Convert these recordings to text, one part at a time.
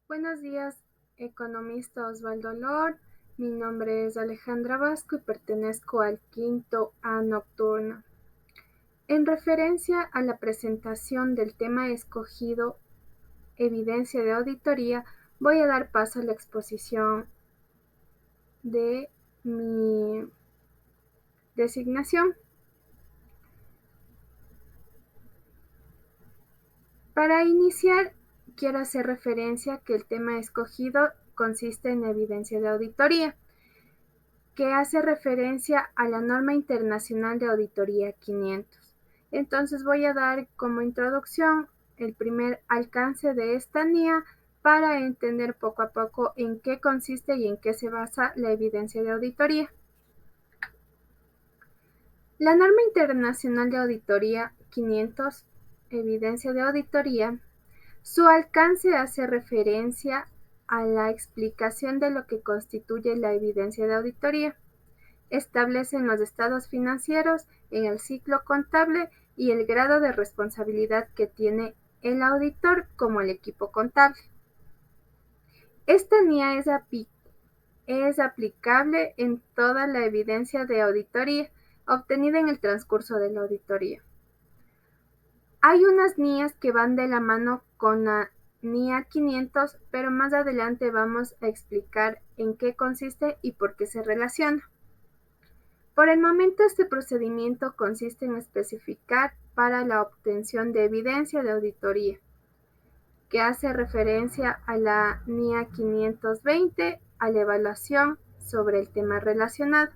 Buenos días, economista Osvaldo Lord. Mi nombre es Alejandra Vasco y pertenezco al quinto A nocturno. En referencia a la presentación del tema escogido, evidencia de auditoría, voy a dar paso a la exposición de mi designación. Para iniciar, quiero hacer referencia que el tema escogido consiste en evidencia de auditoría, que hace referencia a la norma internacional de auditoría 500. Entonces voy a dar como introducción el primer alcance de esta NIA para entender poco a poco en qué consiste y en qué se basa la evidencia de auditoría. La norma internacional de auditoría 500, evidencia de auditoría, su alcance hace referencia a la explicación de lo que constituye la evidencia de auditoría. Establecen los estados financieros en el ciclo contable y el grado de responsabilidad que tiene el auditor como el equipo contable. Esta NIA es aplicable en toda la evidencia de auditoría obtenida en el transcurso de la auditoría. Hay unas NIAs que van de la mano con la NIA 500, pero más adelante vamos a explicar en qué consiste y por qué se relaciona. Por el momento, este procedimiento consiste en especificar para la obtención de evidencia de auditoría, que hace referencia a la NIA 520, a la evaluación sobre el tema relacionado.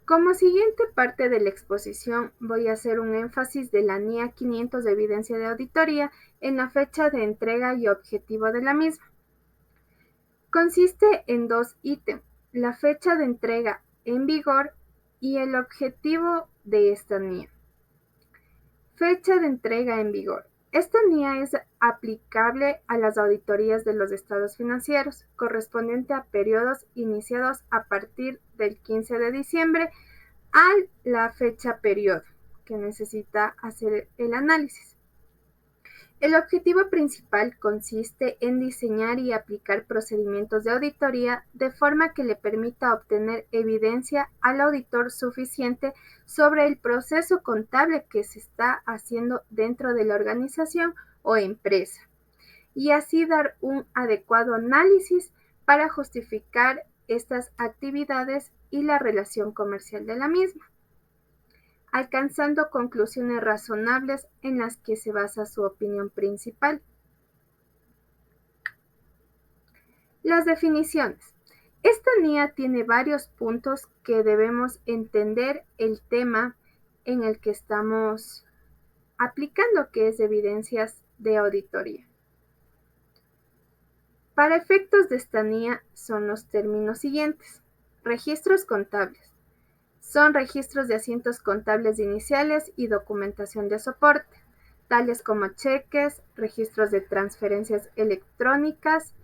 Como siguiente parte de la exposición, voy a hacer un énfasis de la NIA 500 de evidencia de auditoría en la fecha de entrega y objetivo de la misma. Consiste en dos ítems: la fecha de entrega en vigor y el objetivo de esta NIA. Fecha de entrega en vigor. Esta NIA es aplicable a las auditorías de los estados financieros, correspondiente a periodos iniciados a partir del 15 de diciembre a la fecha periodo que necesita hacer el análisis. El objetivo principal consiste en diseñar y aplicar procedimientos de auditoría de forma que le permita obtener evidencia al auditor suficiente sobre el proceso contable que se está haciendo dentro de la organización o empresa, y así dar un adecuado análisis para justificar estas actividades y la relación comercial de la misma, alcanzando conclusiones razonables en las que se basa su opinión principal. Las definiciones. Esta NIA tiene varios puntos que debemos entender el tema en el que estamos aplicando, que es evidencias de auditoría. Para efectos de esta NIA son los términos siguientes. Registros contables. Son registros de asientos contables iniciales y documentación de soporte, tales como cheques, registros de transferencias electrónicas,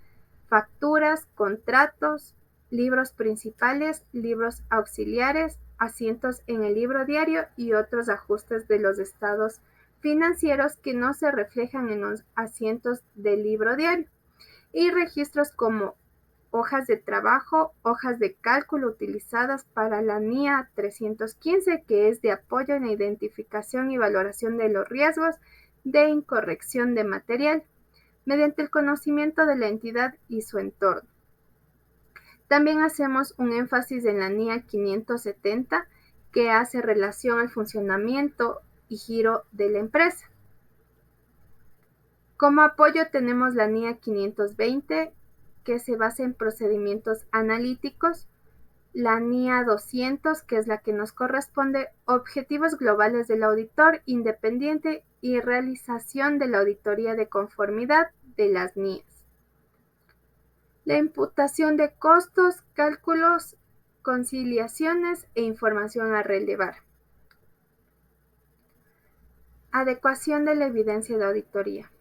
facturas, contratos, libros principales, libros auxiliares, asientos en el libro diario y otros ajustes de los estados financieros que no se reflejan en los asientos del libro diario, y registros como hojas de trabajo, hojas de cálculo utilizadas para la NIA 315, que es de apoyo en la identificación y valoración de los riesgos de incorrección de material, mediante el conocimiento de la entidad y su entorno. También hacemos un énfasis en la NIA 570, que hace relación al funcionamiento y giro de la empresa. Como apoyo tenemos la NIA 520, que se basa en procedimientos analíticos, la NIA 200, que es la que nos corresponde, objetivos globales del auditor independiente y realización de la auditoría de conformidad de las NIAs. La imputación de costos, cálculos, conciliaciones e información a relevar. Adecuación de la evidencia de auditoría.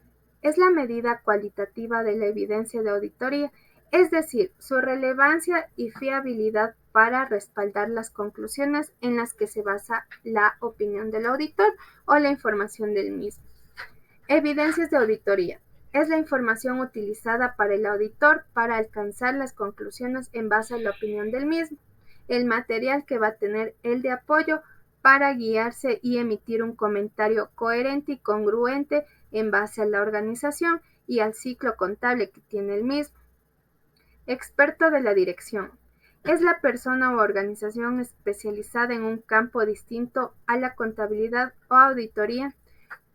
Es la medida cualitativa de la evidencia de auditoría, es decir, su relevancia y fiabilidad para respaldar las conclusiones en las que se basa la opinión del auditor o la información del mismo. Evidencias de auditoría. Es la información utilizada para el auditor para alcanzar las conclusiones en base a la opinión del mismo, el material que va a tener el de apoyo para guiarse y emitir un comentario coherente y congruente en base a la organización y al ciclo contable que tiene el mismo. Experto de la dirección. Es la persona o organización especializada en un campo distinto a la contabilidad o auditoría,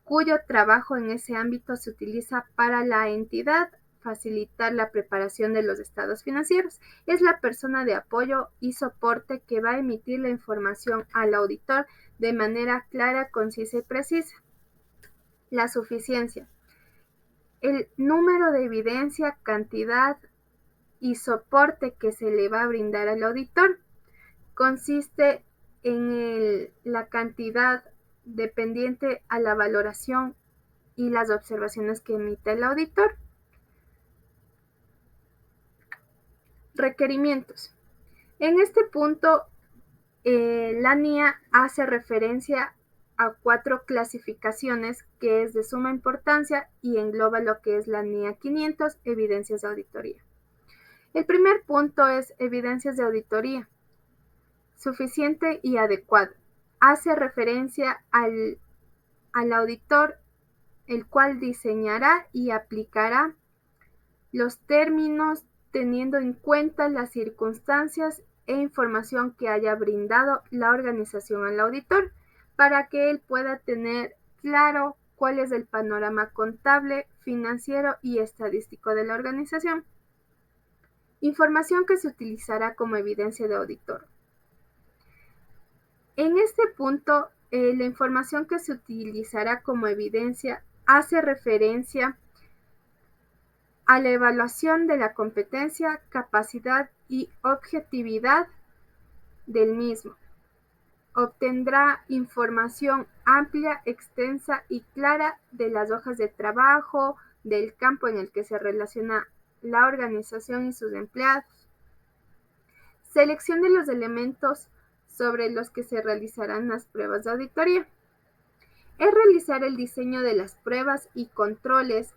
cuyo trabajo en ese ámbito se utiliza para la entidad facilitar la preparación de los estados financieros. Es la persona de apoyo y soporte que va a emitir la información al auditor de manera clara, concisa y precisa. La suficiencia. El número de evidencia, cantidad y soporte que se le va a brindar al auditor consiste en la cantidad dependiente a la valoración y las observaciones que emite el auditor. Requerimientos. En este punto, la NIA hace referencia a 4 clasificaciones que es de suma importancia y engloba lo que es la NIA 500, evidencias de auditoría. El primer punto es evidencias de auditoría. Suficiente y adecuado. Hace referencia al auditor, el cual diseñará y aplicará los términos teniendo en cuenta las circunstancias e información que haya brindado la organización al auditor para que él pueda tener claro cuál es el panorama contable, financiero y estadístico de la organización. Información que se utilizará como evidencia de auditor. En este punto, la información que se utilizará como evidencia hace referencia a la evaluación de la competencia, capacidad y objetividad del mismo. Obtendrá información amplia, extensa y clara de las hojas de trabajo, del campo en el que se relaciona la organización y sus empleados. Selección de los elementos sobre los que se realizarán las pruebas de auditoría. Es realizar el diseño de las pruebas y controles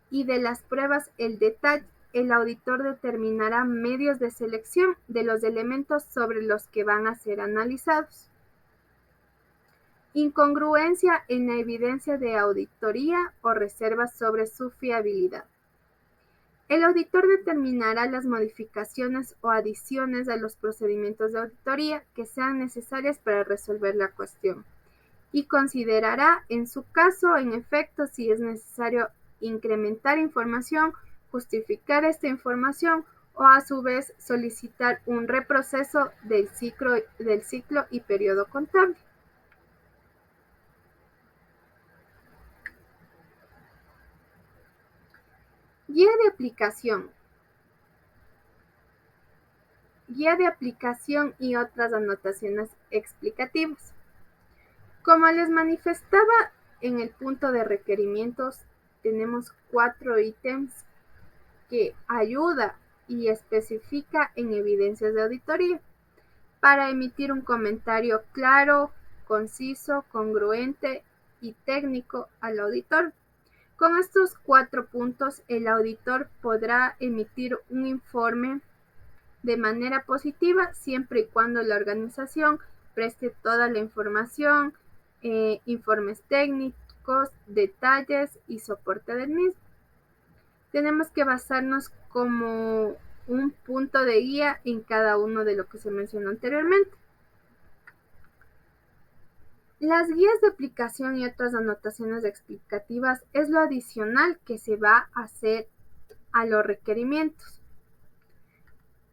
y de las pruebas el detalle. El auditor determinará medios de selección de los elementos sobre los que van a ser analizados. Incongruencia en la evidencia de auditoría o reservas sobre su fiabilidad. El auditor determinará las modificaciones o adiciones a los procedimientos de auditoría que sean necesarias para resolver la cuestión y considerará en su caso, en efecto, si es necesario incrementar información, justificar esta información o a su vez solicitar un reproceso del ciclo y periodo contable. Guía de aplicación. Guía de aplicación y otras anotaciones explicativas. Como les manifestaba en el punto de requerimientos, tenemos 4 ítems que ayuda y especifica en evidencias de auditoría para emitir un comentario claro, conciso, congruente y técnico al auditor. Con estos 4 puntos, el auditor podrá emitir un informe de manera positiva siempre y cuando la organización preste toda la información, informes técnicos, detalles y soporte del mismo. Tenemos que basarnos como un punto de guía en cada uno de lo que se mencionó anteriormente. Las guías de aplicación y otras anotaciones explicativas es lo adicional que se va a hacer a los requerimientos.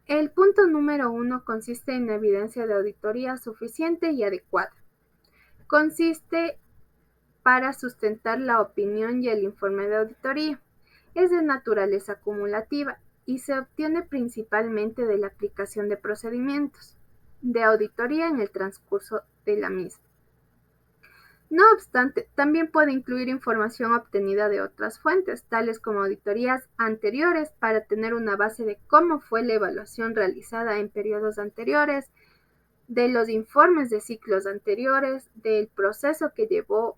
El punto número 1 consiste en evidencia de auditoría suficiente y adecuada. Consiste para sustentar la opinión y el informe de auditoría. Es de naturaleza acumulativa y se obtiene principalmente de la aplicación de procedimientos de auditoría en el transcurso de la misma. No obstante, también puede incluir información obtenida de otras fuentes, tales como auditorías anteriores, para tener una base de cómo fue la evaluación realizada en periodos anteriores, de los informes de ciclos anteriores, del proceso que llevó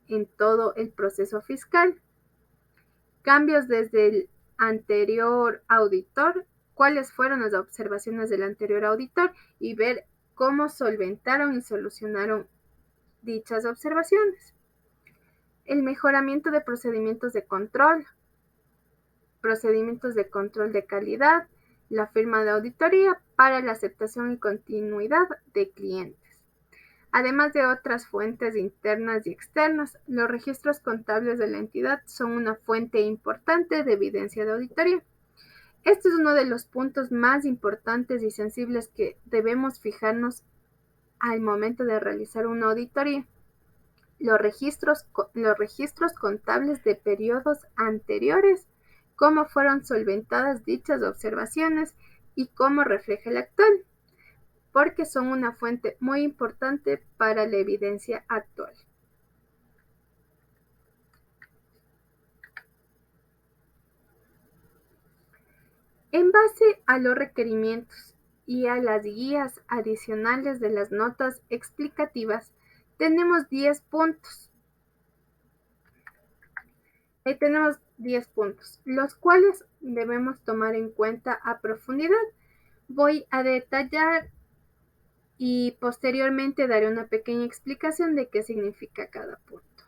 en todo el proceso fiscal. Cambios desde el anterior auditor, cuáles fueron las observaciones del anterior auditor y ver cómo solventaron y solucionaron dichas observaciones. El mejoramiento de procedimientos de control de calidad, la firma de auditoría para la aceptación y continuidad de clientes. Además de otras fuentes internas y externas, los registros contables de la entidad son una fuente importante de evidencia de auditoría. Este es uno de los puntos más importantes y sensibles que debemos fijarnos al momento de realizar una auditoría. Los registros contables de periodos anteriores, cómo fueron solventadas dichas observaciones y cómo refleja el actual, porque son una fuente muy importante para la evidencia actual. En base a los requerimientos y a las guías adicionales de las notas explicativas, tenemos 10 puntos. Tenemos 10 puntos, los cuales debemos tomar en cuenta a profundidad. Voy a detallar y posteriormente daré una pequeña explicación de qué significa cada punto.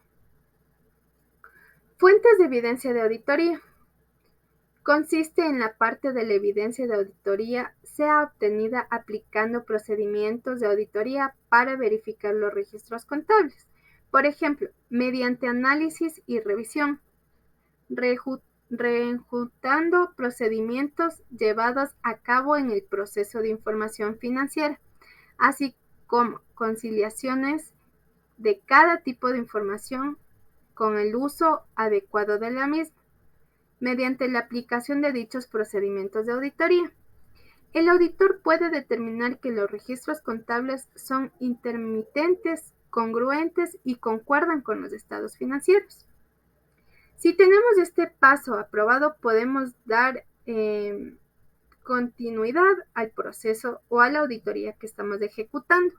Fuentes de evidencia de auditoría. Consiste en la parte de la evidencia de auditoría sea obtenida aplicando procedimientos de auditoría para verificar los registros contables. Por ejemplo, mediante análisis y revisión, reenjutando procedimientos llevados a cabo en el proceso de información financiera, así como conciliaciones de cada tipo de información con el uso adecuado de la misma, mediante la aplicación de dichos procedimientos de auditoría. El auditor puede determinar que los registros contables son intermitentes, congruentes y concuerdan con los estados financieros. Si tenemos este paso aprobado, podemos dar continuidad al proceso o a la auditoría que estamos ejecutando.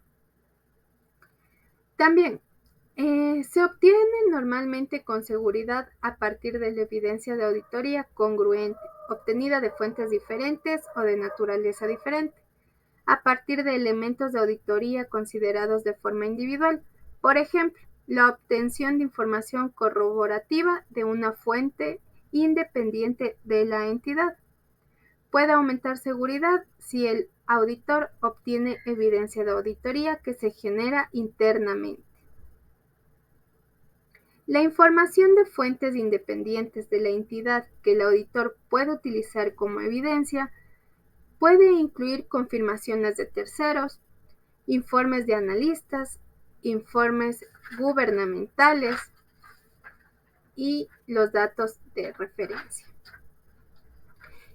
También se obtiene normalmente con seguridad a partir de la evidencia de auditoría congruente, obtenida de fuentes diferentes o de naturaleza diferente, a partir de elementos de auditoría considerados de forma individual. Por ejemplo, la obtención de información corroborativa de una fuente independiente de la entidad. Puede aumentar seguridad si el auditor obtiene evidencia de auditoría que se genera internamente. La información de fuentes independientes de la entidad que el auditor puede utilizar como evidencia puede incluir confirmaciones de terceros, informes de analistas, informes gubernamentales y los datos de referencia.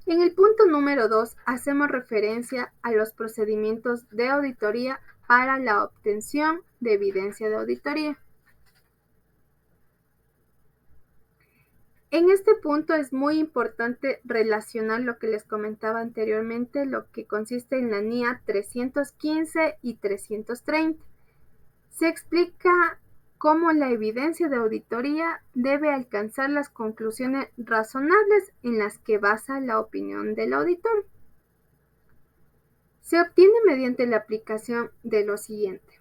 En el punto número 2 hacemos referencia a los procedimientos de auditoría para la obtención de evidencia de auditoría. En este punto es muy importante relacionar lo que les comentaba anteriormente, lo que consiste en la NIA 315 y 330. Se explica cómo la evidencia de auditoría debe alcanzar las conclusiones razonables en las que basa la opinión del auditor. Se obtiene mediante la aplicación de lo siguiente: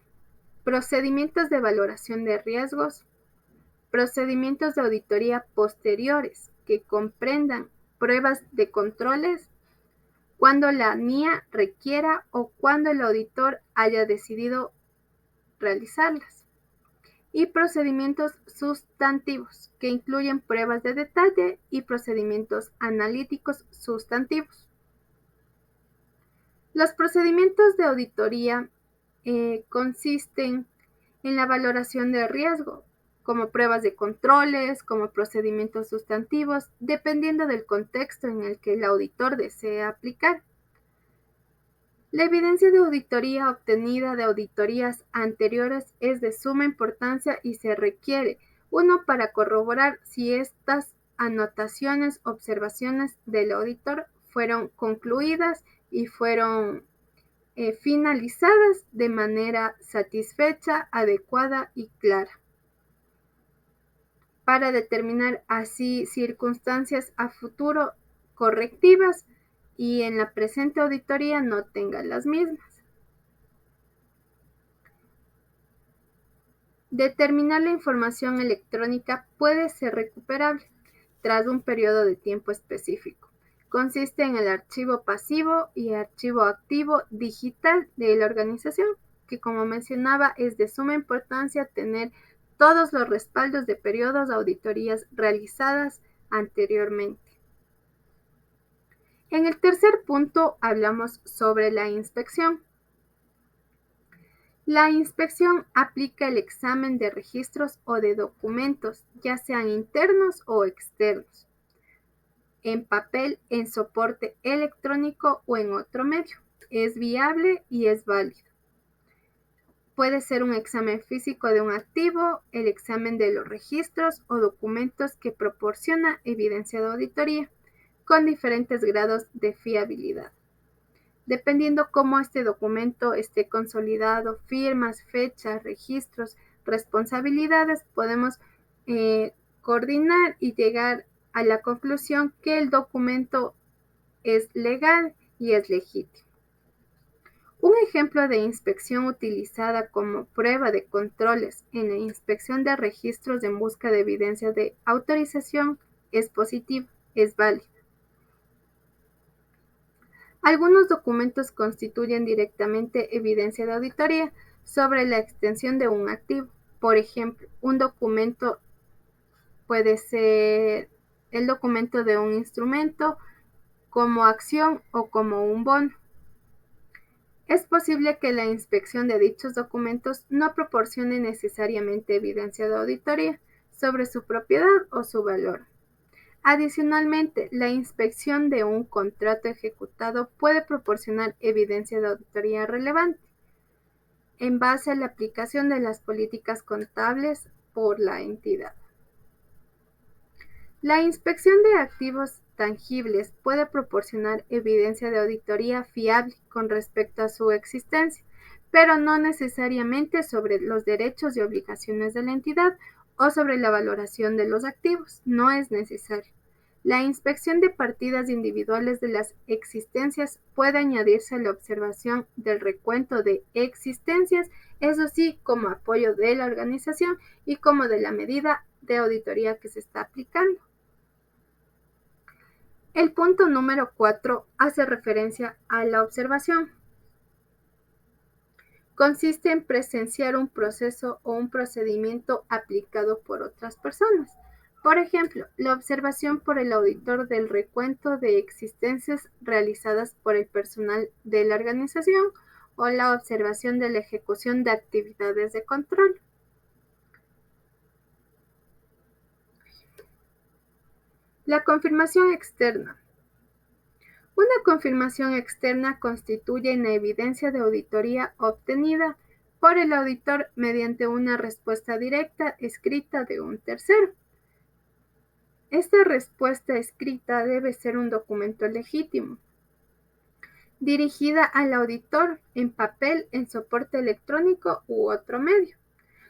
procedimientos de valoración de riesgos, procedimientos de auditoría posteriores que comprendan pruebas de controles cuando la NIA requiera o cuando el auditor haya decidido realizarlas, y procedimientos sustantivos que incluyen pruebas de detalle y procedimientos analíticos sustantivos. Los procedimientos de auditoría consisten en la valoración de riesgo, como pruebas de controles, como procedimientos sustantivos, dependiendo del contexto en el que el auditor desea aplicar. La evidencia de auditoría obtenida de auditorías anteriores es de suma importancia y se requiere, uno, para corroborar si estas anotaciones, observaciones del auditor fueron concluidas y fueron finalizadas de manera satisfecha, adecuada y clara. para determinar así circunstancias a futuro correctivas y en la presente auditoría no tenga las mismas. Determinar la información electrónica puede ser recuperable tras un periodo de tiempo específico. Consiste en el archivo pasivo y archivo activo digital de la organización, que como mencionaba es de suma importancia tener todos los respaldos de periodos de auditorías realizadas anteriormente. En el tercer punto hablamos sobre la inspección. La inspección aplica el examen de registros o de documentos, ya sean internos o externos, en papel, en soporte electrónico o en otro medio. Es viable y es válido. Puede ser un examen físico de un activo, el examen de los registros o documentos que proporciona evidencia de auditoría, con diferentes grados de fiabilidad. Dependiendo cómo este documento esté consolidado, firmas, fechas, registros, responsabilidades, podemos coordinar y llegar a la conclusión que el documento es legal y es legítimo. Un ejemplo de inspección utilizada como prueba de controles en la inspección de registros en busca de evidencia de autorización es positivo, es válido. Algunos documentos constituyen directamente evidencia de auditoría sobre la extensión de un activo. Por ejemplo, un documento puede ser el documento de un instrumento como acción o como un bono. Es posible que la inspección de dichos documentos no proporcione necesariamente evidencia de auditoría sobre su propiedad o su valor. Adicionalmente, la inspección de un contrato ejecutado puede proporcionar evidencia de auditoría relevante en base a la aplicación de las políticas contables por la entidad. La inspección de activos tangibles puede proporcionar evidencia de auditoría fiable con respecto a su existencia, pero no necesariamente sobre los derechos y obligaciones de la entidad o sobre la valoración de los activos. No es necesario. La inspección de partidas individuales de las existencias puede añadirse a la observación del recuento de existencias, eso sí, como apoyo de la organización y como de la medida de auditoría que se está aplicando. El punto número 4 hace referencia a la observación. Consiste en presenciar un proceso o un procedimiento aplicado por otras personas. Por ejemplo, la observación por el auditor del recuento de existencias realizadas por el personal de la organización o la observación de la ejecución de actividades de control. La confirmación externa. Una confirmación externa constituye una evidencia de auditoría obtenida por el auditor mediante una respuesta directa escrita de un tercero. Esta respuesta escrita debe ser un documento legítimo, dirigida al auditor en papel, en soporte electrónico u otro medio.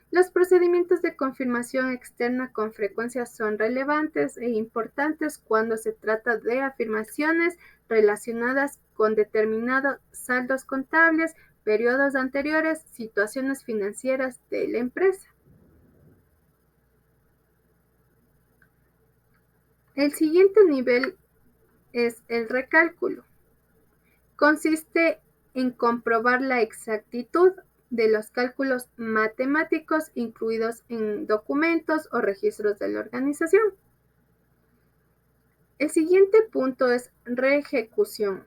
Los procedimientos de confirmación externa con frecuencia son relevantes e importantes cuando se trata de afirmaciones relacionadas con determinados saldos contables, periodos anteriores, situaciones financieras de la empresa. El siguiente nivel es el recálculo. Consiste en comprobar la exactitud de los cálculos matemáticos incluidos en documentos o registros de la organización. El siguiente punto es reejecución.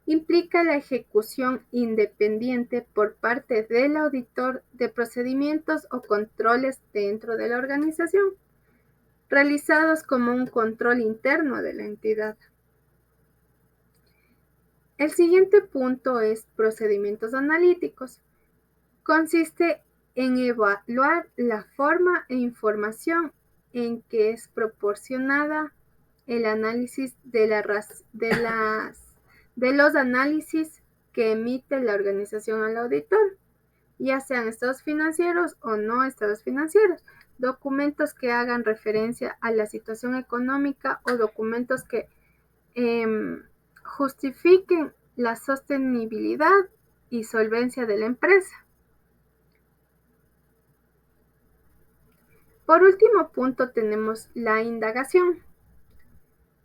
Implica la ejecución independiente por parte del auditor de procedimientos o controles dentro de la organización, realizados como un control interno de la entidad. El siguiente punto es procedimientos analíticos. Consiste en evaluar la forma e información en que es proporcionada el análisis de los análisis que emite la organización al auditor, ya sean estados financieros o no estados financieros, documentos que hagan referencia a la situación económica o documentos que justifiquen la sostenibilidad y solvencia de la empresa. Por último punto tenemos la indagación.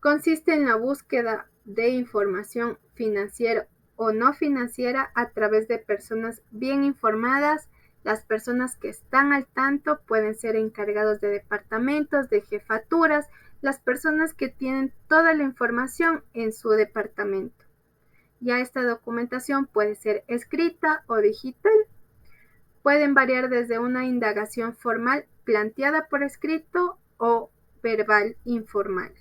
Consiste en la búsqueda de información financiera o no financiera a través de personas bien informadas. Las personas que están al tanto pueden ser encargados de departamentos, de jefaturas, las personas que tienen toda la información en su departamento. Ya esta documentación puede ser escrita o digital. Pueden variar desde una indagación formal planteada por escrito o verbal informal.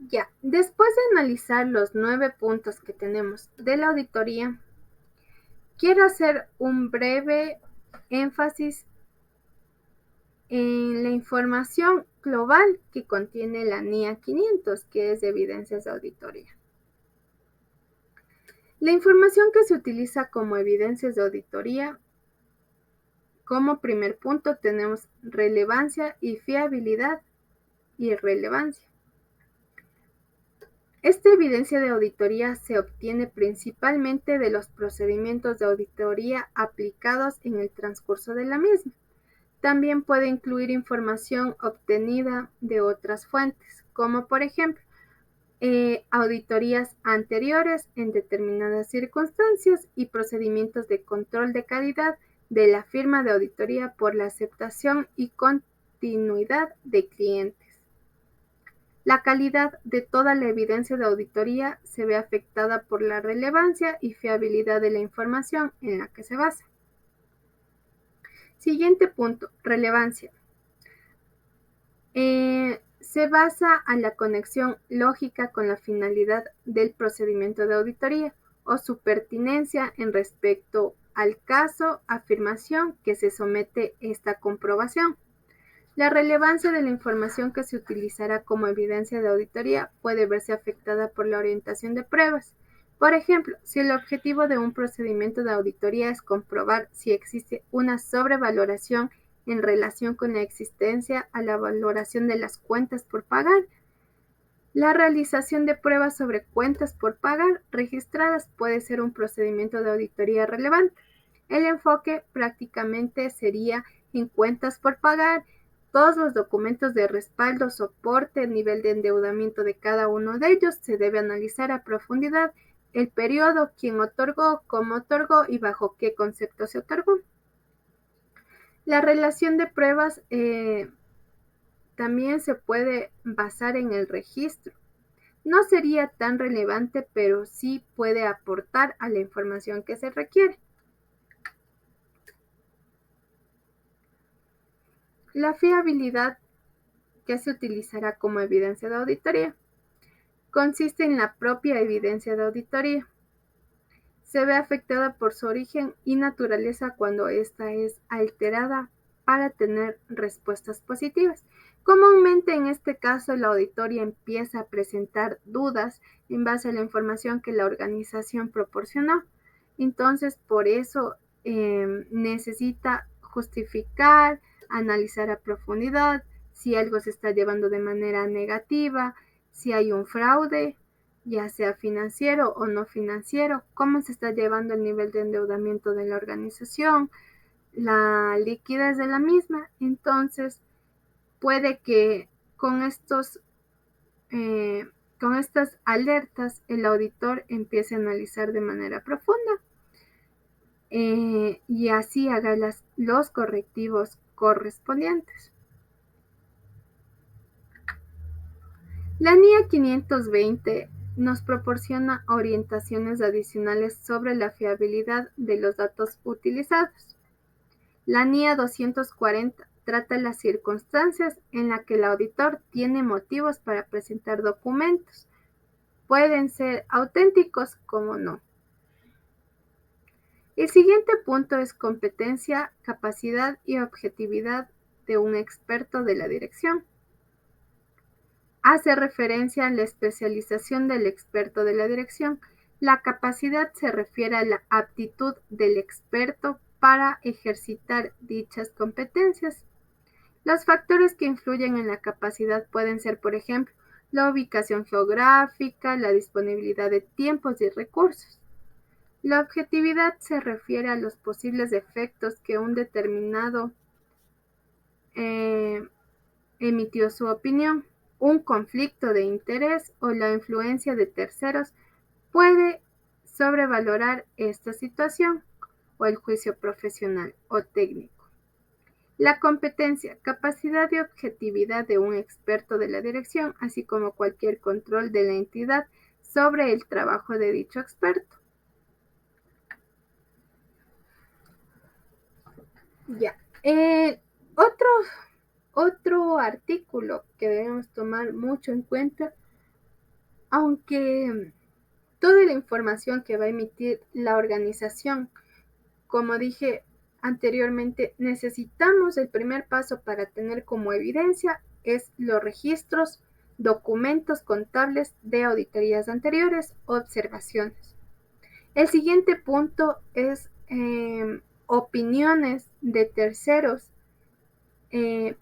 Ya, después de analizar los 9 puntos que tenemos de la auditoría, quiero hacer un breve énfasis en la información global que contiene la NIA 500, que es de evidencias de auditoría. La información que se utiliza como evidencias de auditoría, como primer punto tenemos relevancia y fiabilidad y relevancia. Esta evidencia de auditoría se obtiene principalmente de los procedimientos de auditoría aplicados en el transcurso de la misma. También puede incluir información obtenida de otras fuentes, como por ejemplo, auditorías anteriores en determinadas circunstancias y procedimientos de control de calidad de la firma de auditoría por la aceptación y continuidad de clientes. La calidad de toda la evidencia de auditoría se ve afectada por la relevancia y fiabilidad de la información en la que se basa. Siguiente punto, relevancia. Se basa a la conexión lógica con la finalidad del procedimiento de auditoría o su pertinencia en respecto al caso, afirmación que se somete esta comprobación. La relevancia de la información que se utilizará como evidencia de auditoría puede verse afectada por la orientación de pruebas. Por ejemplo, si el objetivo de un procedimiento de auditoría es comprobar si existe una sobrevaloración en relación con la existencia a la valoración de las cuentas por pagar, la realización de pruebas sobre cuentas por pagar registradas puede ser un procedimiento de auditoría relevante. El enfoque prácticamente sería en cuentas por pagar, todos los documentos de respaldo, soporte, el nivel de endeudamiento de cada uno de ellos se debe analizar a profundidad, el periodo, quién otorgó, cómo otorgó y bajo qué concepto se otorgó. La relación de pruebas también se puede basar en el registro. No sería tan relevante, pero sí puede aportar a la información que se requiere. La fiabilidad que se utilizará como evidencia de auditoría consiste en la propia evidencia de auditoría. Se ve afectada por su origen y naturaleza cuando ésta es alterada para tener respuestas positivas. Comúnmente en este caso la auditoría empieza a presentar dudas en base a la información que la organización proporcionó. Entonces por eso necesita justificar, analizar a profundidad si algo se está llevando de manera negativa, si hay un fraude, ya sea financiero o no financiero, cómo se está llevando el nivel de endeudamiento de la organización, la liquidez de la misma. Entonces, puede que con estas alertas el auditor empiece a analizar de manera profunda y así haga los correctivos correspondientes. La NIA 520 nos proporciona orientaciones adicionales sobre la fiabilidad de los datos utilizados. La NIA 240 trata las circunstancias en las que el auditor tiene motivos para presentar documentos. Pueden ser auténticos como no. El siguiente punto es competencia, capacidad y objetividad de un experto de la dirección. Hace referencia a la especialización del experto de la dirección. La capacidad se refiere a la aptitud del experto para ejercitar dichas competencias. Los factores que influyen en la capacidad pueden ser, por ejemplo, la ubicación geográfica, la disponibilidad de tiempos y recursos. La objetividad se refiere a los posibles efectos que un determinado emitió su opinión. Un conflicto de interés o la influencia de terceros puede sobrevalorar esta situación, o el juicio profesional o técnico. La competencia, capacidad y objetividad de un experto de la dirección, así como cualquier control de la entidad sobre el trabajo de dicho experto. Ya. Otro, otro artículo que debemos tomar mucho en cuenta, aunque toda la información que va a emitir la organización, como dije anteriormente, necesitamos el primer paso para tener como evidencia es los registros, documentos contables de auditorías anteriores, observaciones. El siguiente punto es opiniones de terceros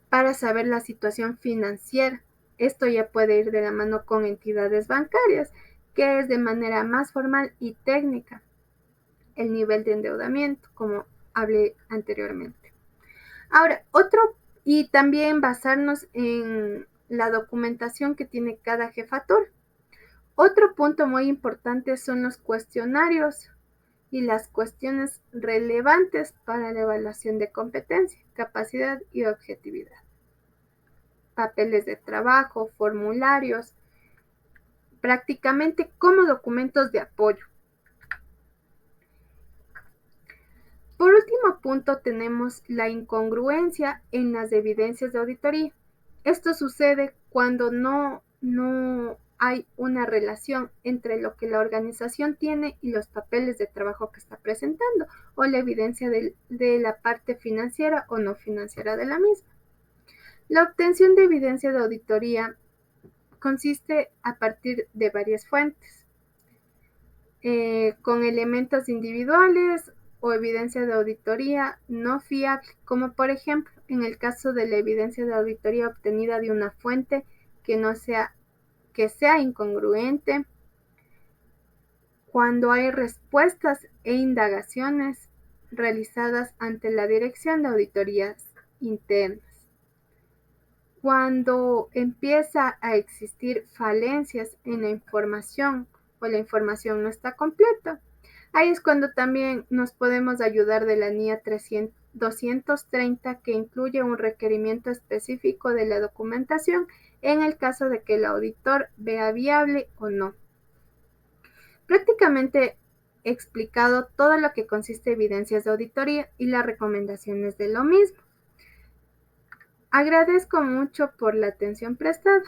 para saber la situación financiera. Esto ya puede ir de la mano con entidades bancarias, que es de manera más formal y técnica el nivel de endeudamiento, como hablé anteriormente. Ahora, y también basarnos en la documentación que tiene cada jefatura. Otro punto muy importante son los cuestionarios y las cuestiones relevantes para la evaluación de competencia, capacidad y objetividad. Papeles de trabajo, formularios, prácticamente como documentos de apoyo. Por último punto tenemos la incongruencia en las evidencias de auditoría. Esto sucede cuando no hay una relación entre lo que la organización tiene y los papeles de trabajo que está presentando, o la evidencia de la parte financiera o no financiera de la misma. La obtención de evidencia de auditoría consiste a partir de varias fuentes, con elementos individuales o evidencia de auditoría no fiable, como por ejemplo en el caso de la evidencia de auditoría obtenida de una fuente que sea incongruente, cuando hay respuestas e indagaciones realizadas ante la Dirección de Auditorías Internas, cuando empieza a existir falencias en la información o la información no está completa. Ahí es cuando también nos podemos ayudar de la NIA 230, que incluye un requerimiento específico de la documentación en el caso de que el auditor vea viable o no. Prácticamente he explicado todo lo que consiste evidencias de auditoría y las recomendaciones de lo mismo. Agradezco mucho por la atención prestada.